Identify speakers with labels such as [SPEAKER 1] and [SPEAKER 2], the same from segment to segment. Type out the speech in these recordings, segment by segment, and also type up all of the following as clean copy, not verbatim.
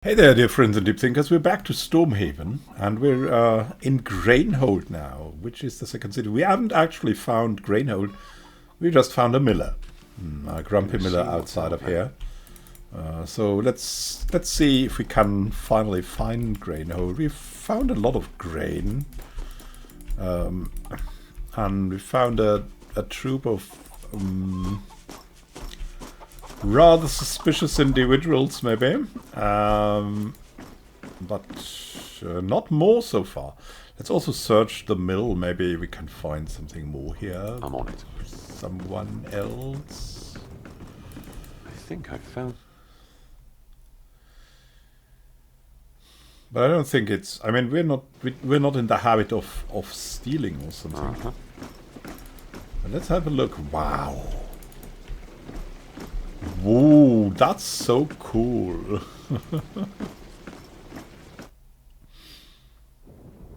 [SPEAKER 1] Hey there, dear friends and deep thinkers. We're back to Stormhaven, and we're in Grainhold now, which is the second city. We haven't actually found Grainhold. We just found a miller, a grumpy miller outside of here. So let's see if we can finally find Grainhold. We've found a lot of grain, and we found a troop of rather suspicious individuals, maybe, but not more so far. Let's also search the mill. Maybe we can find something more here.
[SPEAKER 2] I'm on it.
[SPEAKER 1] Someone else.
[SPEAKER 2] I think I found.
[SPEAKER 1] But I don't think it's. I mean, we're not in the habit of stealing or something. But let's have a look. Wow. Whoa, that's so cool.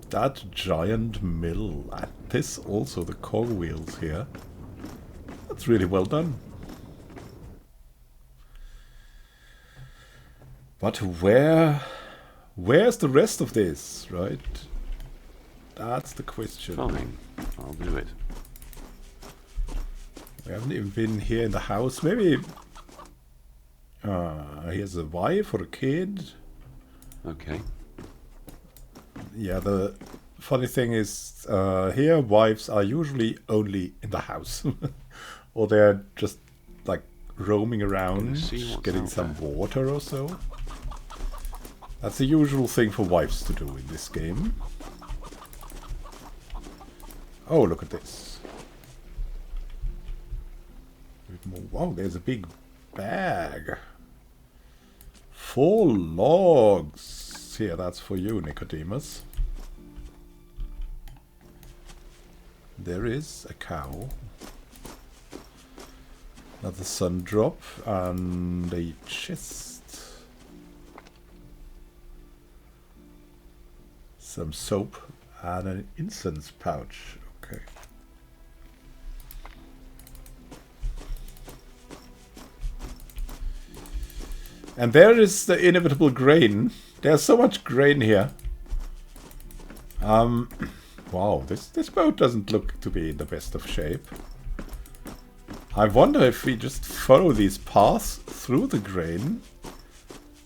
[SPEAKER 1] That giant mill. And this also, the cogwheels here. That's really well done. But where's the rest of this, right? That's the question.
[SPEAKER 2] Fine, I'll do it.
[SPEAKER 1] We haven't even been here in the house. Maybe here's a wife or a kid.
[SPEAKER 2] Okay.
[SPEAKER 1] Yeah, the funny thing is, here wives are usually only in the house. Or they're just like roaming around, getting some water or so. That's the usual thing for wives to do in this game. Oh, look at this. Wow, there's a big bag. 4 logs. Here, that's for you, Nicodemus. There is a cow. Another sun drop and a chest. Some soap and an incense pouch. Okay. And there is the inevitable grain. There's so much grain here. Wow, this boat doesn't look to be in the best of shape. I wonder if we just follow these paths through the grain.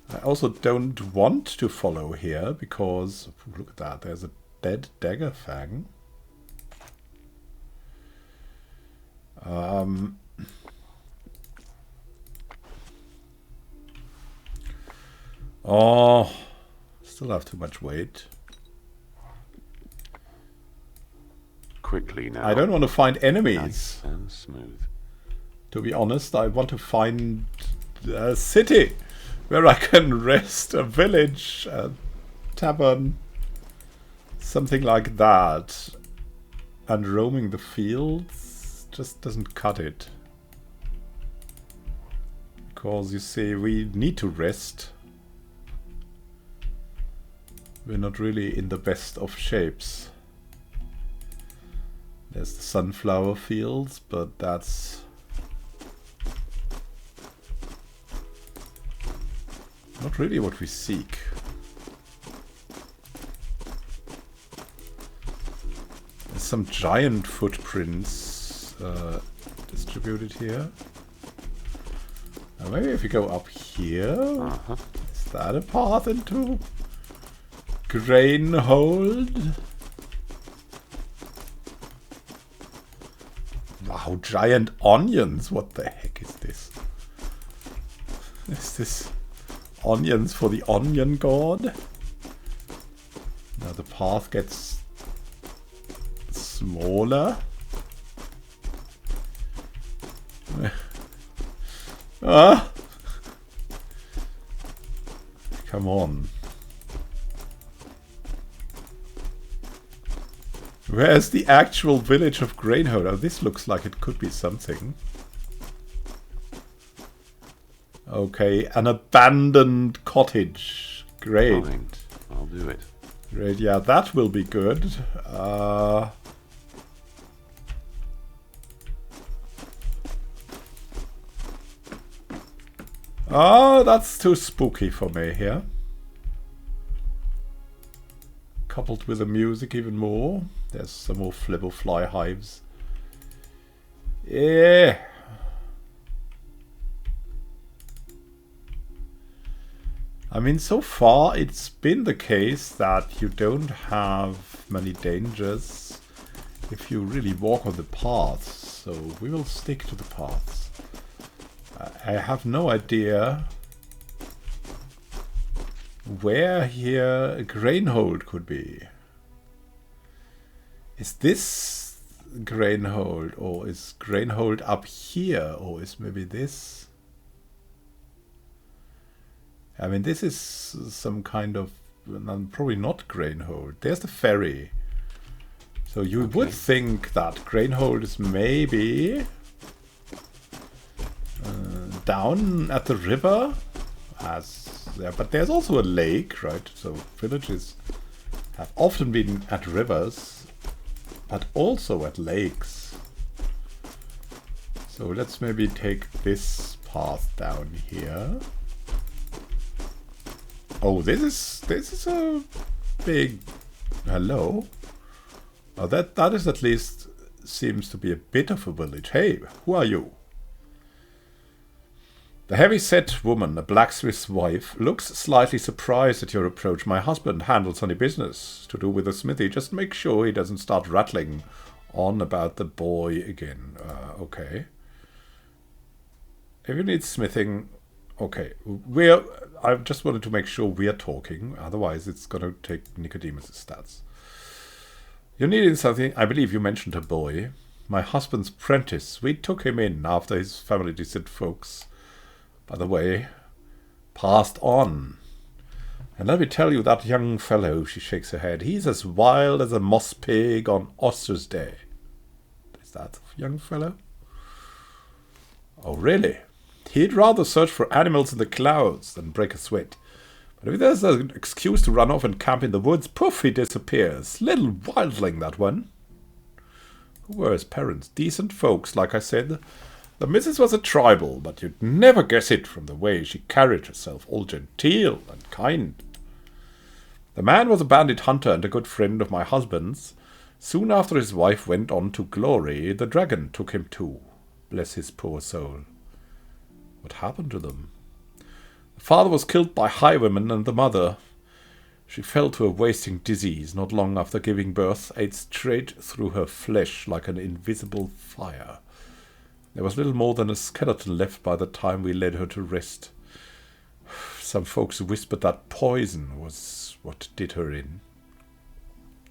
[SPEAKER 1] I also don't want to follow here because look at that. There's a dead dagger fang. Oh, still have too much weight.
[SPEAKER 2] Quickly now.
[SPEAKER 1] I don't want to find enemies.
[SPEAKER 2] Nice and smooth.
[SPEAKER 1] To be honest, I want to find a city where I can rest, a village, a tavern, something like that. And roaming the fields just doesn't cut it. Because you see, we need to rest. We're not really in the best of shapes. There's the sunflower fields, but that's not really what we seek. There's some giant footprints distributed here. Now maybe if we go up here, is that a path into Grainhold? Wow, giant onions! What the heck is this? Is this onions for the onion god? Now the path gets smaller. Ah! Come on. Where's the actual village of Grainhold? Oh, this looks like it could be something. Okay, an abandoned cottage. Great.
[SPEAKER 2] Fine, I'll do it.
[SPEAKER 1] Great, yeah, that will be good. Oh, that's too spooky for me here. coupled with the music even more. There's some more flibble fly hives. Yeah. I mean, so far it's been the case that you don't have many dangers if you really walk on the paths. So we will stick to the paths. I have no idea where here a grain hold could be. Is this grain hold, or is grain hold up here, or is maybe this? I mean, this is some kind of, probably not grain hold. There's the ferry. So you would think that grain hold is maybe down at the river, but there's also a lake, right? So villages have often been at rivers, but also at lakes. So let's maybe take this path down here. Oh, this is a big hello. Oh, that is at least seems to be a bit of a village. Hey, who are you? The heavy-set woman, a blacksmith's wife, looks slightly surprised at your approach. My husband handles any business to do with the smithy. Just make sure he doesn't start rattling on about the boy again. Okay. If you need smithing, okay. I just wanted to make sure we're talking. Otherwise, it's going to take Nicodemus' stats. You're needing something. I believe you mentioned a boy. My husband's apprentice. We took him in after his family distant folks, by the way, passed on. And let me tell you, that young fellow, she shakes her head, he's as wild as a moss pig on Oster's Day. Is that a young fellow? Oh, really? He'd rather search for animals in the clouds than break a sweat. But if there's an excuse to run off and camp in the woods, poof, he disappears. Little wildling, that one. Who were his parents? Decent folks, like I said. The missus was a tribal, but you'd never guess it from the way she carried herself, all genteel and kind. The man was a bandit hunter and a good friend of my husband's. Soon after his wife went on to glory, the dragon took him too. Bless his poor soul. What happened to them? The father was killed by highwaymen, and the mother, she fell to a wasting disease not long after giving birth, ate straight through her flesh like an invisible fire. There was little more than a skeleton left by the time we led her to rest. Some folks whispered that poison was what did her in.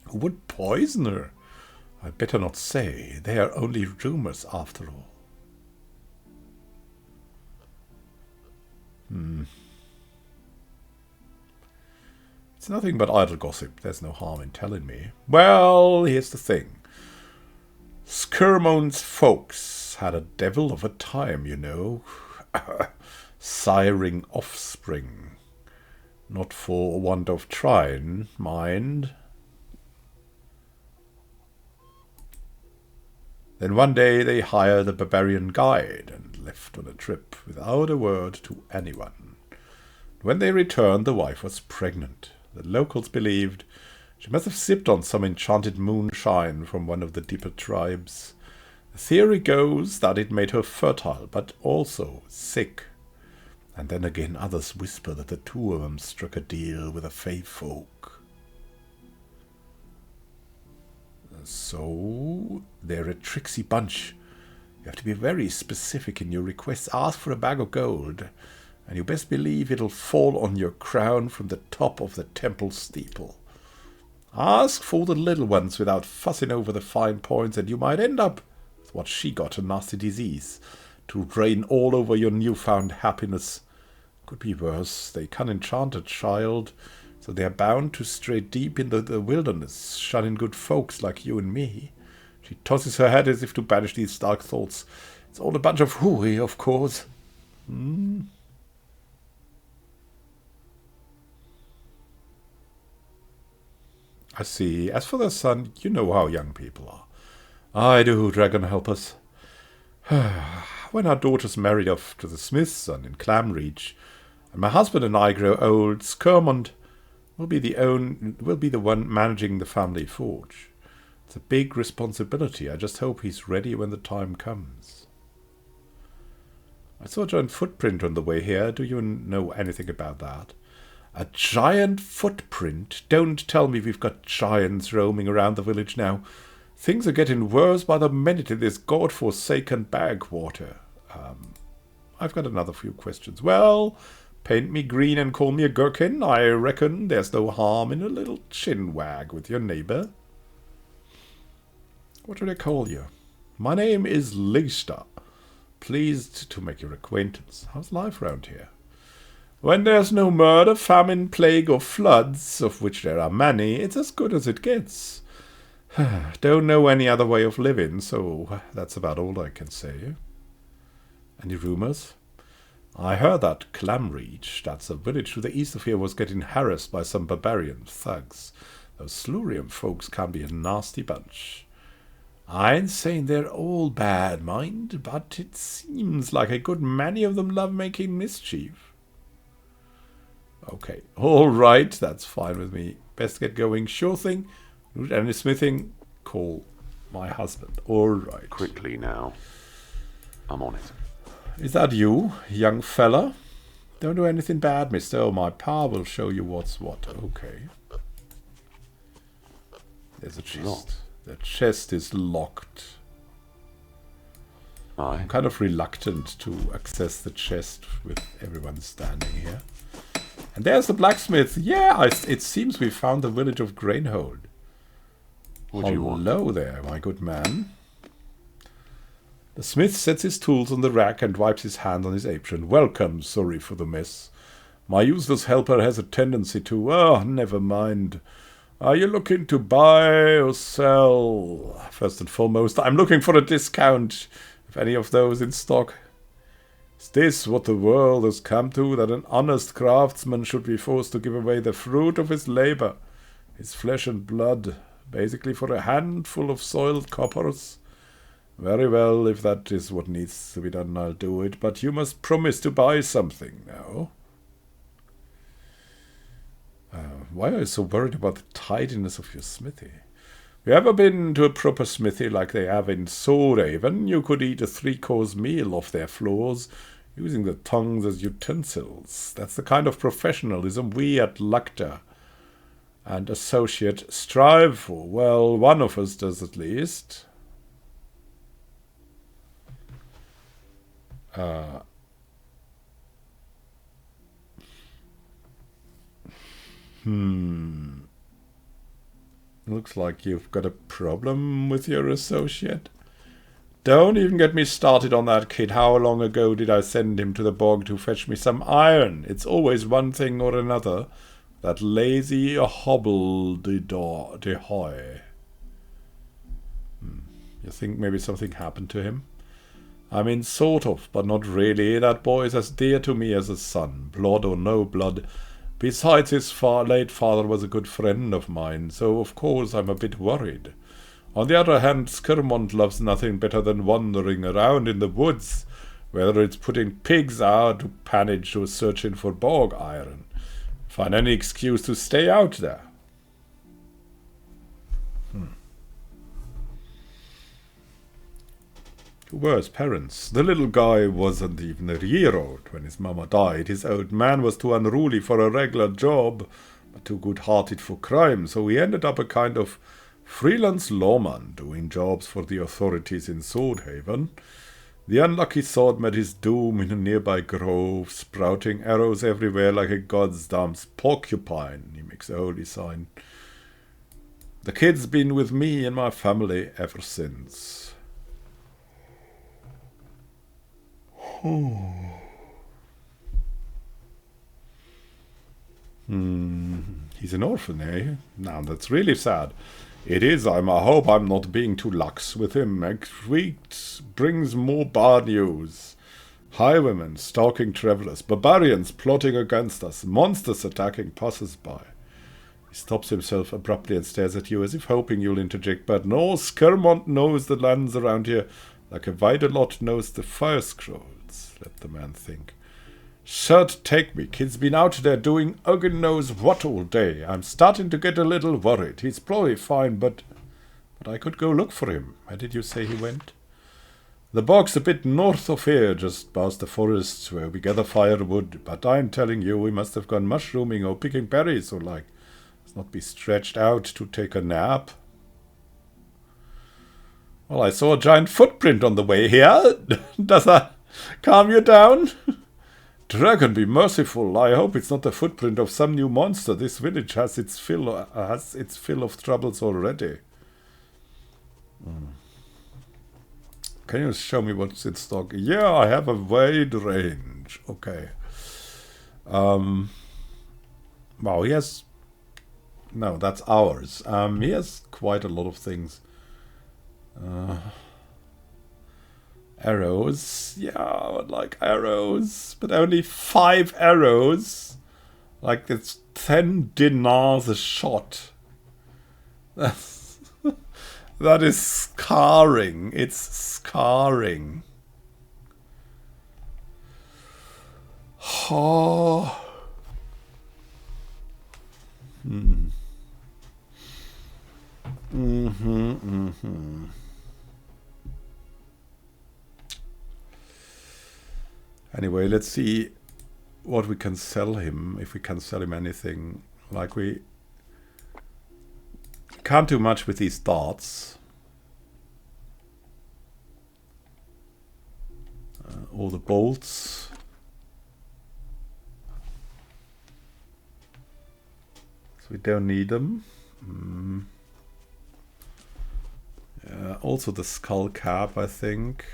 [SPEAKER 1] Who would poison her? I'd better not say. They are only rumors after all. It's nothing but idle gossip. There's no harm in telling me. Well, here's the thing. Skirmone's folks had a devil of a time, you know. Siring offspring. Not for want of trying, mind. Then one day they hired a barbarian guide and left on a trip without a word to anyone. When they returned, the wife was pregnant. The locals believed she must have sipped on some enchanted moonshine from one of the deeper tribes. The theory goes that it made her fertile, but also sick. And then again others whisper that the two of them struck a deal with the Fey folk. So, they're a tricksy bunch. You have to be very specific in your requests. Ask for a bag of gold, and you best believe it'll fall on your crown from the top of the temple steeple. Ask for the little ones without fussing over the fine points, and you might end up with what she got, a nasty disease, to rain all over your newfound happiness. Could be worse. They can enchant a child, so they are bound to stray deep into the wilderness, shunning good folks like you and me. She tosses her head as if to banish these dark thoughts. It's all a bunch of hooey, of course. I see. As for the son, you know how young people are. I do, dragon help us. When our daughter's married off to the smith's son in Clamreach, and my husband and I grow old, Skirmond We'll be the one managing the family forge. It's a big responsibility. I just hope he's ready when the time comes. I saw a giant footprint on the way here. Do you know anything about that? A giant footprint? Don't tell me we've got giants roaming around the village now. Things are getting worse by the minute in this god-forsaken bagwater. I've got another few questions. Well, paint me green and call me a gherkin. I reckon there's no harm in a little chin wag with your neighbour. What should I call you? My name is Lister. Pleased to make your acquaintance. How's life round here? When there's no murder, famine, plague, or floods, of which there are many, it's as good as it gets. Don't know any other way of living, so that's about all I can say. Any rumours? I heard that Clamreach, that's a village to the east of here, was getting harassed by some barbarian thugs. Those Slurian folks can be a nasty bunch. I ain't saying they're all bad, mind, but it seems like a good many of them love making mischief. Okay, all right, that's fine with me. Best get going. Sure thing. Any smithing? Call my husband. All right.
[SPEAKER 2] Quickly now. I'm on it.
[SPEAKER 1] Is that you, young fella? Don't do anything bad, mister. Oh, my pa will show you what's what. Okay. There's a chest.
[SPEAKER 2] Locked.
[SPEAKER 1] The chest is locked.
[SPEAKER 2] Aye.
[SPEAKER 1] I'm kind of reluctant to access the chest with everyone standing here. And there's the blacksmith. Yeah, it seems we found the village of Grainhold.
[SPEAKER 2] What do you want?
[SPEAKER 1] Hello there, my good man. The smith sets his tools on the rack and wipes his hand on his apron. Welcome, sorry for the mess. My useless helper has a tendency to... Oh, never mind. Are you looking to buy or sell? First and foremost, I'm looking for a discount, if any of those in stock. Is this what the world has come to, that an honest craftsman should be forced to give away the fruit of his labor, his flesh and blood, basically for a handful of soiled coppers? Very well, if that is what needs to be done, I'll do it, but you must promise to buy something now. Why are you so worried about the tidiness of your smithy? Have you ever been to a proper smithy like they have in Swordhaven? You could eat a 3-course meal off their floors, using the tongs as utensils. That's the kind of professionalism we at Lecter and Associate strive for. Well, one of us does at least. Looks like you've got a problem with your associate. Don't even get me started on that kid. How long ago did I send him to the bog to fetch me some iron? It's always one thing or another. That lazy hobble-de-hoy. You think maybe something happened to him? I mean, sort of, but not really. That boy is as dear to me as a son, blood or no blood. Besides, his late father was a good friend of mine, so of course I'm a bit worried. On the other hand, Skirmont loves nothing better than wandering around in the woods, whether it's putting pigs out to panage or searching for bog iron. Find any excuse to stay out there. Who were his parents? The little guy wasn't even a year old when his mama died. His old man was too unruly for a regular job, but too good-hearted for crime, so he ended up a kind of freelance lawman doing jobs for the authorities in Swordhaven. The unlucky sword met his doom in a nearby grove, sprouting arrows everywhere like a goddamn porcupine. He makes a holy sign. The kid's been with me and my family ever since. He's an orphan, eh? Now that's really sad. It is. I hope I'm not being too lax with him. Next week brings more bad news. Highwaymen stalking travellers, barbarians plotting against us, monsters attacking passers-by. He stops himself abruptly and stares at you as if hoping you'll interject, but no, Skirmont knows the lands around here like a Videlot knows the fire scrolls. Let the man think. Shirt take me. Kid's been out there doing Ugin knows what all day. I'm starting to get a little worried. He's probably fine, but I could go look for him. Where did you say he went? The bog's a bit north of here, just past the forests where we gather firewood. But I'm telling you, we must have gone mushrooming or picking berries or like. Let's not be stretched out to take a nap. Well, I saw a giant footprint on the way here. Does that calm you down? Dragon be merciful. I hope it's not the footprint of some new monster. This village has its fill of troubles already. Can you show me what's in stock? Yeah, I have a wide range. Okay. Wow, he has... No, that's ours. He has quite a lot of things. Arrows. Yeah, I would like arrows. But only 5 arrows. Like, it's 10 dinars a shot. That's... that is scarring. It's scarring. Oh. Anyway, let's see what we can sell him, if we can sell him anything. Like, we can't do much with these darts. All the bolts. So we don't need them. Also the skull cap, I think.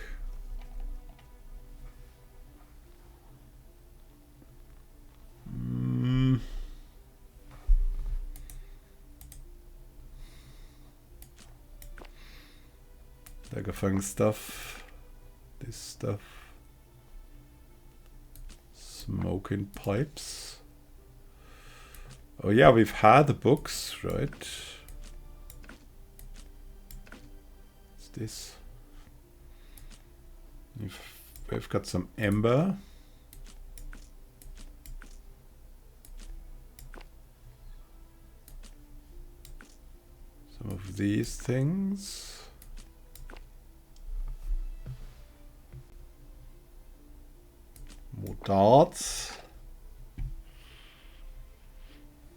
[SPEAKER 1] Daggerfang stuff. This stuff. Smoking pipes. Oh yeah, we've had the books, right? What's this? We've got some ember. Some of these things. More darts.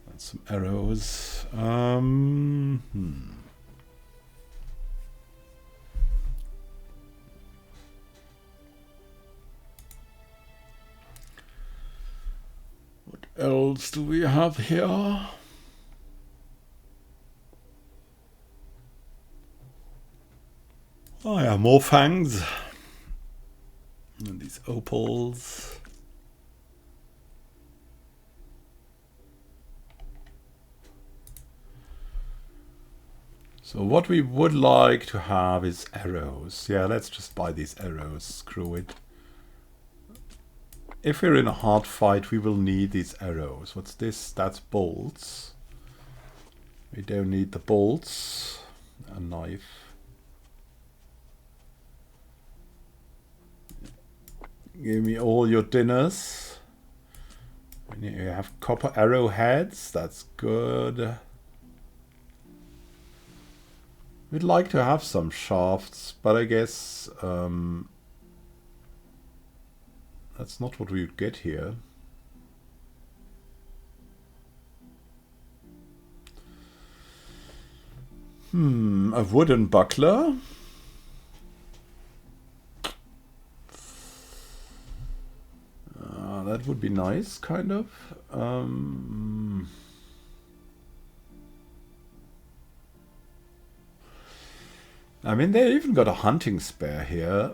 [SPEAKER 1] And some arrows. What else do we have here? Oh yeah, more fangs. And these opals. So what we would like to have is arrows. Yeah, let's just buy these arrows. Screw it. If we're in a hard fight, we will need these arrows. What's this? That's bolts. We don't need the bolts. A knife. Give me all your dinners. You have copper arrowheads. That's good. We'd like to have some shafts, but I guess that's not what we would get here. A wooden buckler. That would be nice, kind of. I mean, they even got a hunting spear here.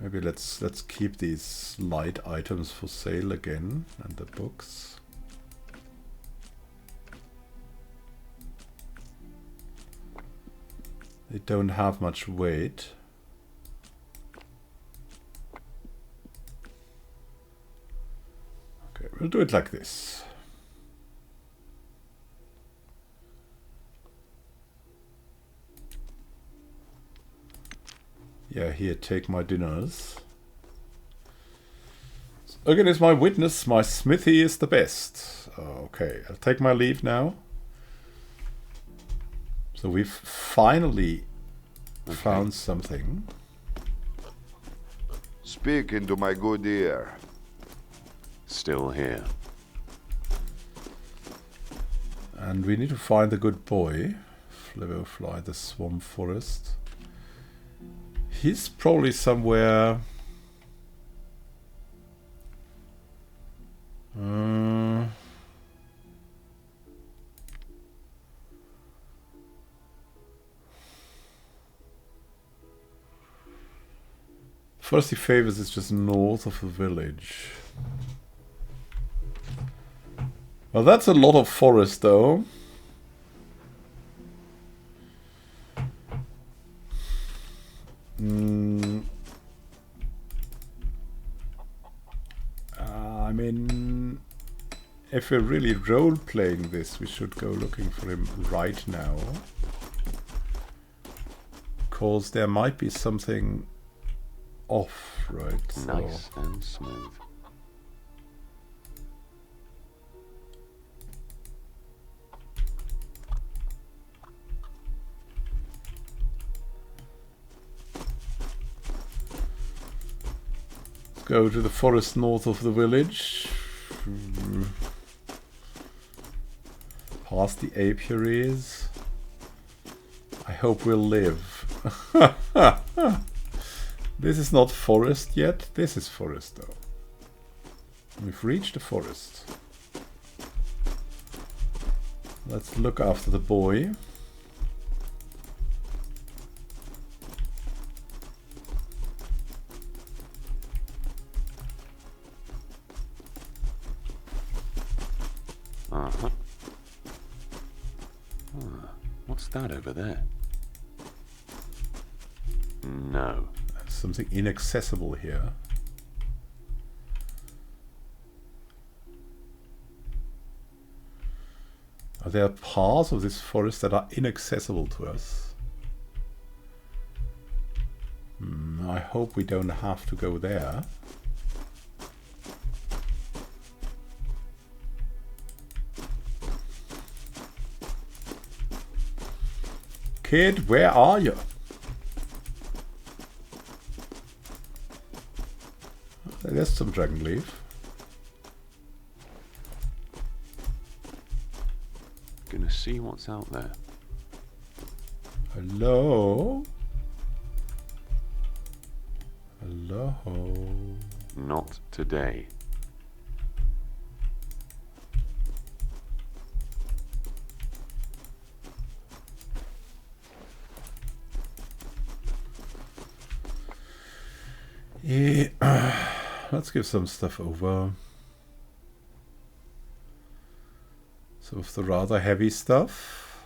[SPEAKER 1] Maybe let's keep these light items for sale again, and the books. They don't have much weight. Okay, we'll do it like this. Yeah, here, take my dinners. Again, is my witness, my smithy is the best. Okay, I'll take my leave now. So we've finally found something.
[SPEAKER 3] Speak into my good ear.
[SPEAKER 2] Still here.
[SPEAKER 1] And we need to find the good boy. Fly the swamp forest. He's probably somewhere... Forest he favors is just north of the village. Well, that's a lot of forest, though. I mean, if we're really role-playing this, we should go looking for him right now. Because there might be something off, right?
[SPEAKER 2] Nice and smooth.
[SPEAKER 1] Go to the forest north of the village. Past the apiaries. I hope we'll live. This is not forest yet. This is forest, though. We've reached the forest. Let's look after the boy.
[SPEAKER 2] What's that over there? No.
[SPEAKER 1] There's something inaccessible here. Are there parts of this forest that are inaccessible to us? I hope we don't have to go there. Kid, where are you? There's some dragon leaf.
[SPEAKER 2] Gonna see what's out there.
[SPEAKER 1] Hello? Hello?
[SPEAKER 2] Not today.
[SPEAKER 1] Yeah. Let's give some stuff over. Some of the rather heavy stuff.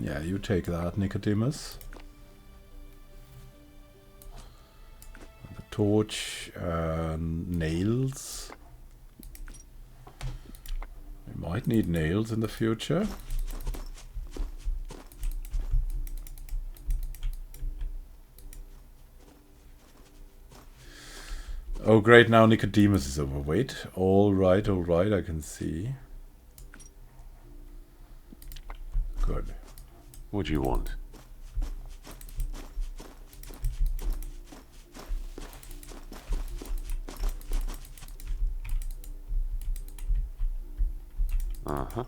[SPEAKER 1] Yeah, you take that, Nicodemus. The torch, nails. We might need nails in the future. Oh great, now Nicodemus is overweight. Alright, I can see. Good.
[SPEAKER 2] What do you want? Uh-huh.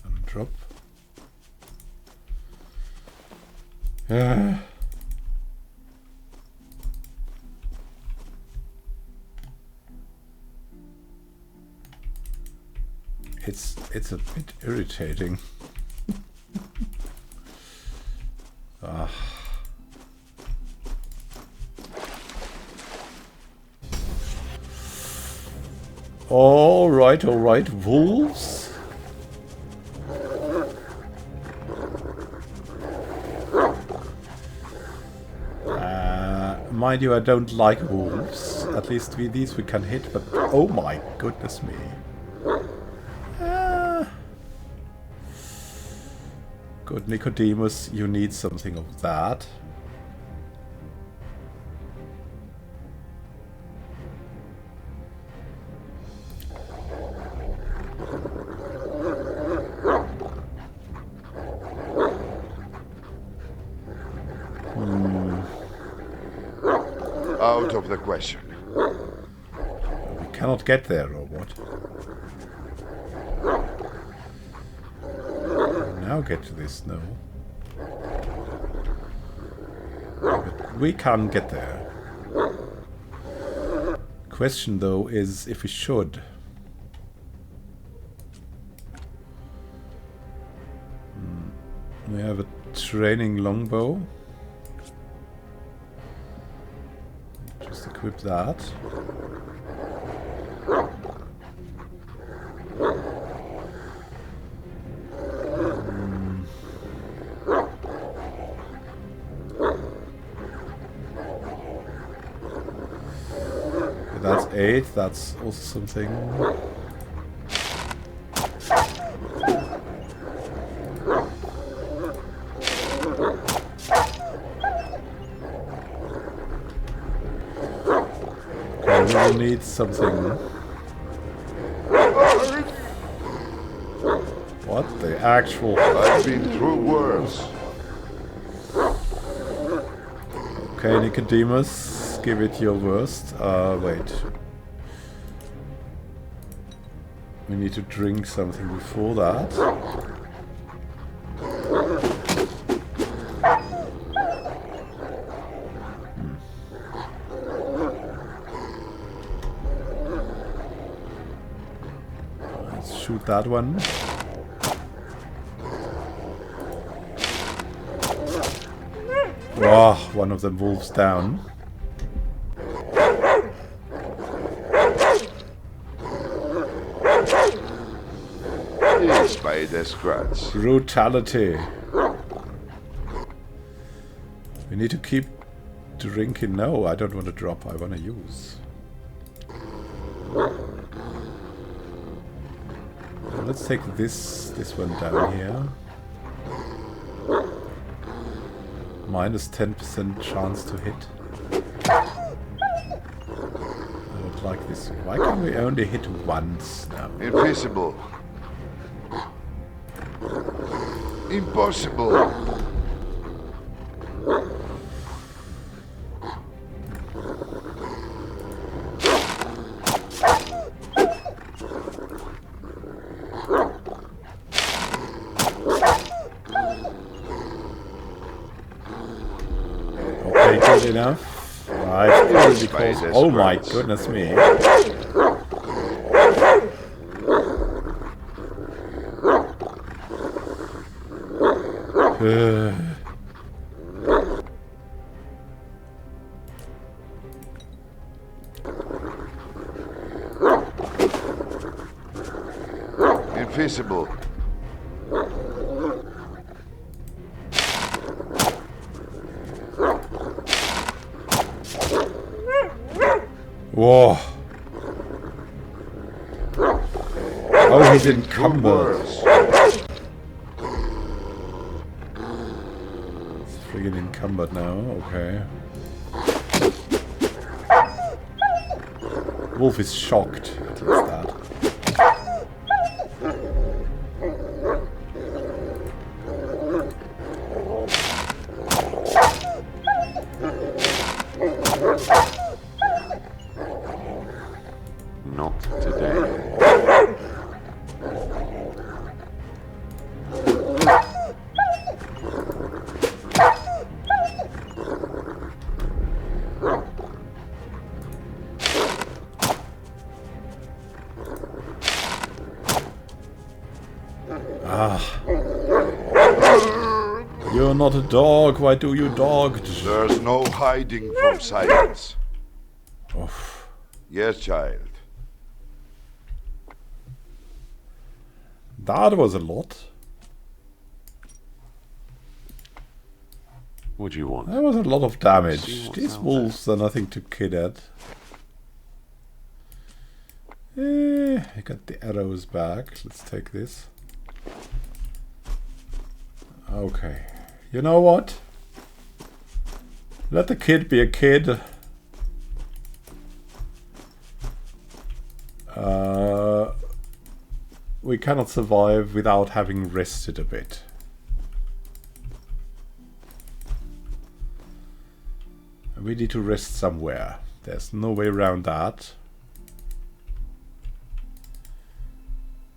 [SPEAKER 1] Sun drop. It's a bit irritating. All right, wolves. Mind you, I don't like wolves. at least these we can hit, but oh my goodness me. Good Nicodemus, you need something of that.
[SPEAKER 3] Out of the question.
[SPEAKER 1] We cannot get there, or what? Now get to this, no. But we can't get there. Question though is if we should. We have a training longbow. Just equip that. That's 8, that's also something. Okay, we will need something. What the actual...
[SPEAKER 3] I've been through worse.
[SPEAKER 1] Okay, Nicodemus, give it your worst. Wait. We need to drink something before that. Let's shoot that one. Oh, one of them wolves down.
[SPEAKER 3] Yes, by the scratch.
[SPEAKER 1] Brutality. We need to keep drinking. No, I don't want to drop. I want to use. Let's take this one down here. Minus 10% chance to hit. I don't like this. Why can we only hit once now?
[SPEAKER 3] Invisible. Impossible.
[SPEAKER 1] Okay, good enough. Right, because, oh my goodness me.
[SPEAKER 3] Invisible.
[SPEAKER 1] Whoa. Oh, he's encumbered. It's friggin' encumbered now, okay. Wolf is shocked, at least that.
[SPEAKER 2] Not today.
[SPEAKER 1] Ah. You're not a dog, why do you dog?
[SPEAKER 3] There's no hiding from science.
[SPEAKER 1] Oof.
[SPEAKER 3] Yes, child.
[SPEAKER 1] That was a lot.
[SPEAKER 2] What do you want?
[SPEAKER 1] That was a lot of damage.
[SPEAKER 2] See what's
[SPEAKER 1] These
[SPEAKER 2] out
[SPEAKER 1] wolves are nothing to kid at. I got the arrows back. Let's take this. Okay. You know what? Let the kid be a kid. We cannot survive without having rested a bit. We need to rest somewhere. There's no way around that.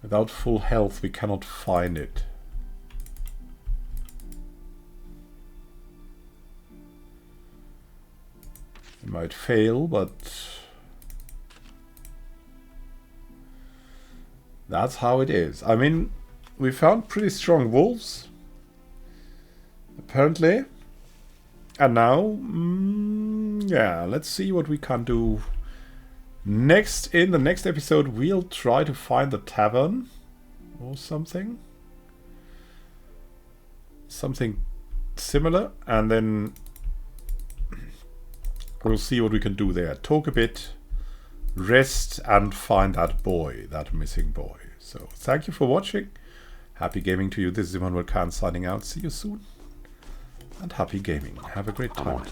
[SPEAKER 1] Without full health, we cannot find it. We might fail, but that's how it is. I mean, we found pretty strong wolves, apparently. And now, yeah, let's see what we can do. Next, in the next episode, we'll try to find the tavern or something. Something similar, and then we'll see what we can do there. Talk a bit, rest, and find that boy, that missing boy. So, thank you for watching. Happy gaming to you. This is Immanuel Khan signing out. See you soon. And happy gaming. Have a great time.